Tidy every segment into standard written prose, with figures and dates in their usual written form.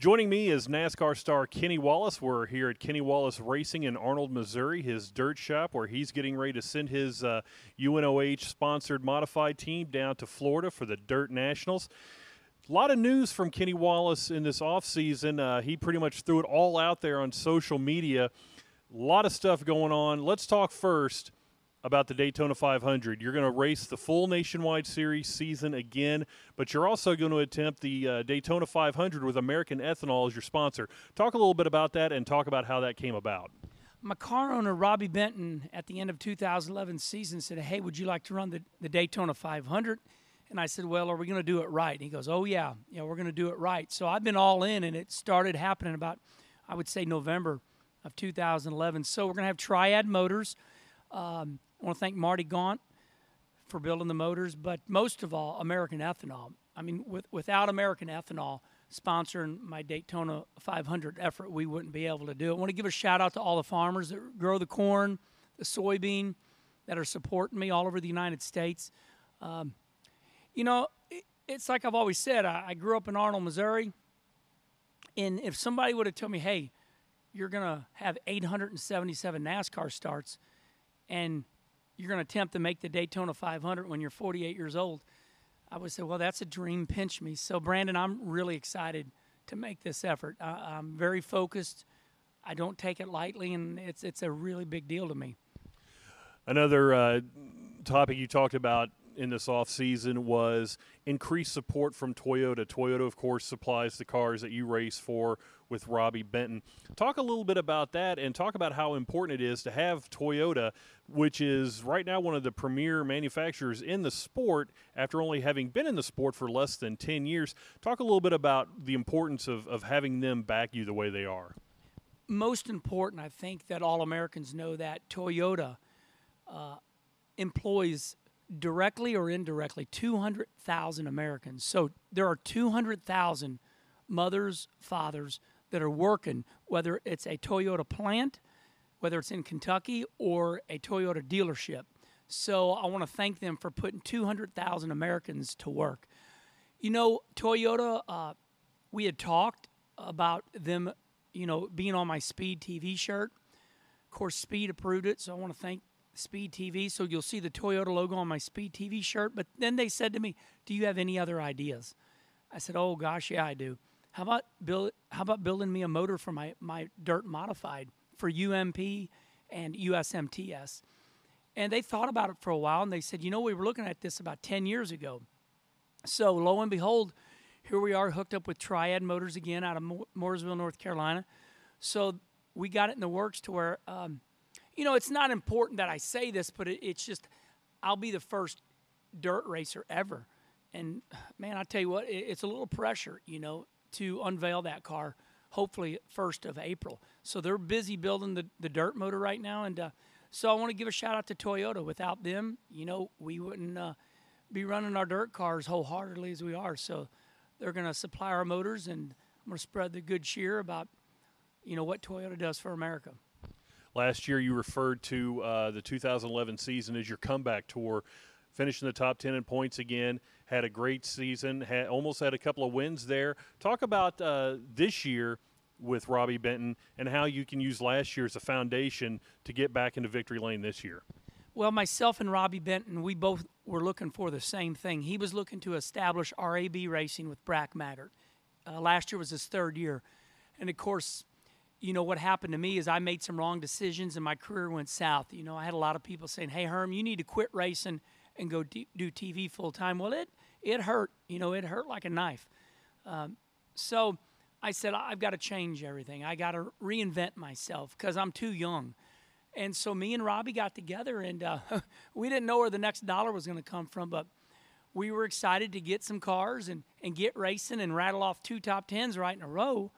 Joining me is NASCAR star Kenny Wallace. We're here at Kenny Wallace Racing in Arnold, Missouri, his dirt shop, where he's getting ready to send his UNOH-sponsored modified team down to Florida for the Dirt Nationals. A lot of news from Kenny Wallace in this offseason. He pretty much threw it all out there on social media. A lot of stuff going on. Let's talk first about the Daytona 500. You're going to race the full Nationwide Series season again, but you're also going to attempt the Daytona 500 with American Ethanol as your sponsor. Talk a little bit about that and talk about how that came about. My car owner, Robbie Benton, at the end of 2011 season said, hey, would you like to run the Daytona 500? And I said, well, are we going to do it right? And he goes, oh, yeah, we're going to do it right. So I've been all in, and it started happening about, I would say, November of 2011. So we're going to have Triad Motors. I want to thank Marty Gaunt for building the motors, but most of all, American Ethanol. I mean, without American Ethanol sponsoring my Daytona 500 effort, we wouldn't be able to do it. I want to give a shout-out to all the farmers that grow the corn, the soybean, that are supporting me all over the United States. It's like I've always said, I grew up in Arnold, Missouri, and if somebody would have told me, hey, you're going to have 877 NASCAR starts, and you're going to attempt to make the Daytona 500 when you're 48 years old, I would say, well, that's a dream. Pinch me. So, Brandon, I'm really excited to make this effort. I'm very focused. I don't take it lightly, and it's a really big deal to me. Another topic you talked about in this offseason was increased support from Toyota. Toyota, of course, supplies the cars that you race for with Robbie Benton. Talk a little bit about that and talk about how important it is to have Toyota, which is right now one of the premier manufacturers in the sport after only having been in the sport for less than 10 years. Talk a little bit about the importance of having them back you the way they are. Most important, I think, that all Americans know that Toyota employs directly or indirectly 200,000 Americans. So there are 200,000 mothers, fathers that are working, whether it's a Toyota plant, whether it's in Kentucky, or a Toyota dealership. So I want to thank them for putting 200,000 Americans to work. You know, Toyota, we had talked about them, being on my Speed TV shirt. Of course, Speed approved it, so I want to thank Speed TV. So you'll see the Toyota logo on my Speed TV shirt. But then they said to me, do you have any other ideas? I said, oh, gosh, yeah, I do. How about building me a motor for my dirt modified for UMP and USMTS? And they thought about it for a while, and they said, we were looking at this about 10 years ago. So lo and behold, here we are hooked up with Triad Motors again out of Mooresville, North Carolina. So we got it in the works to where, it's not important that I say this, but it's just I'll be the first dirt racer ever. And, man, I tell you what, it's a little pressure, to unveil that car, hopefully 1st of April. So they're busy building the dirt motor right now. And so I want to give a shout-out to Toyota. Without them, we wouldn't be running our dirt cars wholeheartedly as we are. So they're going to supply our motors, and I'm going to spread the good cheer about, what Toyota does for America. Last year you referred to the 2011 season as your comeback tour, finishing the top 10 in points again, had a great season, almost had a couple of wins there. Talk about this year with Robbie Benton and how you can use last year as a foundation to get back into victory lane this year. Well, myself and Robbie Benton, we both were looking for the same thing. He was looking to establish RAB racing with Brack Maggart. Last year was his third year. And, of course, what happened to me is I made some wrong decisions and my career went south. I had a lot of people saying, hey, Herm, you need to quit racing and go do TV full-time. Well, it hurt. It hurt like a knife. So I said, I've got to change everything. I got to reinvent myself because I'm too young. And so me and Robbie got together, and we didn't know where the next dollar was going to come from, but we were excited to get some cars and get racing and rattle off 2 top 10s right in a row.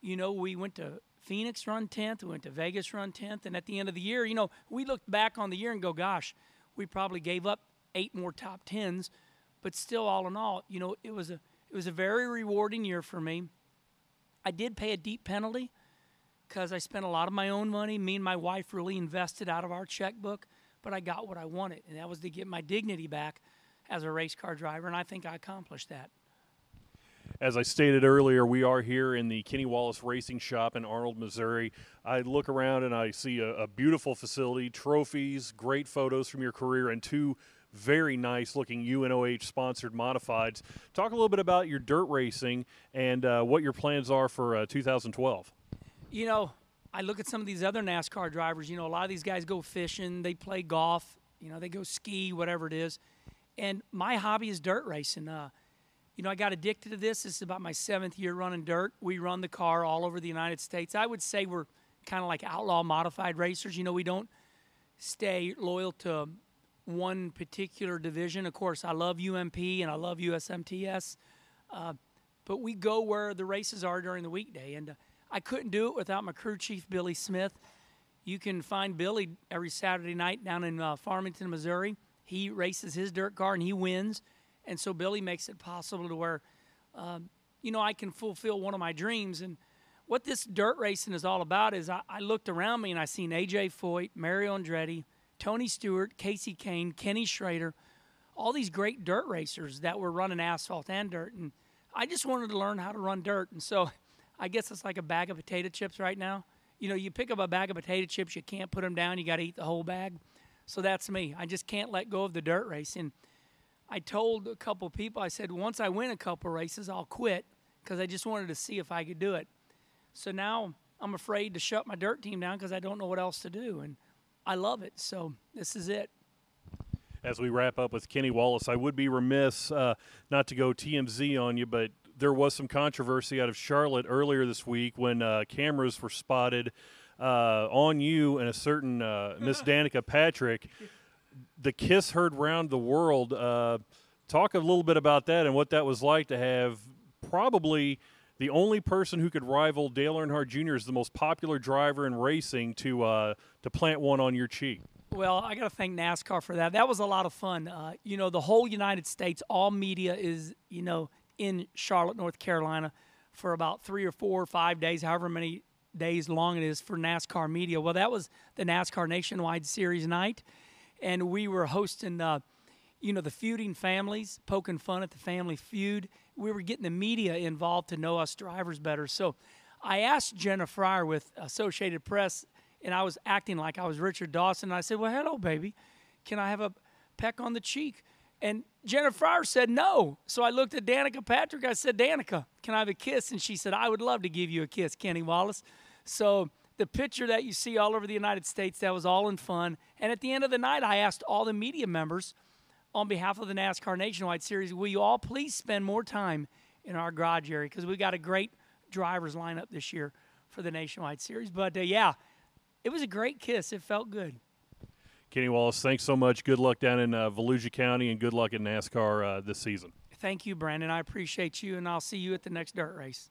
We went to Phoenix run 10th, we went to Vegas run 10th, and at the end of the year, we looked back on the year and go, gosh, we probably gave up 8 more top 10s, but still, all in all, it was a very rewarding year for me. I did pay a deep penalty because I spent a lot of my own money. Me and my wife really invested out of our checkbook, but I got what I wanted, and that was to get my dignity back as a race car driver, and I think I accomplished that. As I stated earlier, we are here in the Kenny Wallace Racing Shop in Arnold, Missouri. I look around and I see a beautiful facility, trophies, great photos from your career, and two very nice looking UNOH sponsored modifieds. Talk a little bit about your dirt racing and what your plans are for 2012. You know, I look at some of these other NASCAR drivers. You know, a lot of these guys go fishing, they play golf, you know, they go ski, whatever it is. And my hobby is dirt racing. You know, I got addicted to this. This is about my 7th year running dirt. We run the car all over the United States. I would say we're kind of like outlaw modified racers. You know, we don't stay loyal to one particular division. Of course, I love UMP and I love USMTS, but we go where the races are during the weekday. And I couldn't do it without my crew chief, Billy Smith. You can find Billy every Saturday night down in Farmington, Missouri. He races his dirt car and he wins. And so Billy makes it possible to where, you know, I can fulfill one of my dreams. And what this dirt racing is all about is I looked around me and I seen A.J. Foyt, Mario Andretti, Tony Stewart, Casey Kane, Kenny Schrader, all these great dirt racers that were running asphalt and dirt. And I just wanted to learn how to run dirt. And so I guess it's like a bag of potato chips right now. You know, you pick up a bag of potato chips, you can't put them down, you got to eat the whole bag. So that's me. I just can't let go of the dirt racing. I told a couple people, I said, once I win a couple races, I'll quit because I just wanted to see if I could do it. So now I'm afraid to shut my dirt team down because I don't know what else to do, and I love it. So this is it. As we wrap up with Kenny Wallace, I would be remiss not to go TMZ on you, but there was some controversy out of Charlotte earlier this week when cameras were spotted on you and a certain Miss Danica Patrick. The kiss heard round the world. Talk a little bit about that and what that was like to have probably the only person who could rival Dale Earnhardt Jr. as the most popular driver in racing to plant one on your cheek. Well, I got to thank NASCAR for that. That was a lot of fun. You know, the whole United States, all media is, you know, in Charlotte, North Carolina for about 3 or 4 or 5 days, however many days long it is for NASCAR media. Well, that was the NASCAR Nationwide Series night. And we were hosting, you know, the feuding families, poking fun at the family feud. We were getting the media involved to know us drivers better. So I asked Jenna Fryer with Associated Press, and I was acting like I was Richard Dawson. And I said, well, hello, baby. Can I have a peck on the cheek? And Jenna Fryer said no. So I looked at Danica Patrick. I said, Danica, can I have a kiss? And she said, I would love to give you a kiss, Kenny Wallace. So the picture that you see all over the United States, that was all in fun. And at the end of the night, I asked all the media members on behalf of the NASCAR Nationwide Series, will you all please spend more time in our garage area because we got a great drivers lineup this year for the Nationwide Series. But, yeah, it was a great kiss. It felt good. Kenny Wallace, thanks so much. Good luck down in Volusia County and good luck in NASCAR this season. Thank you, Brandon. I appreciate you, and I'll see you at the next dirt race.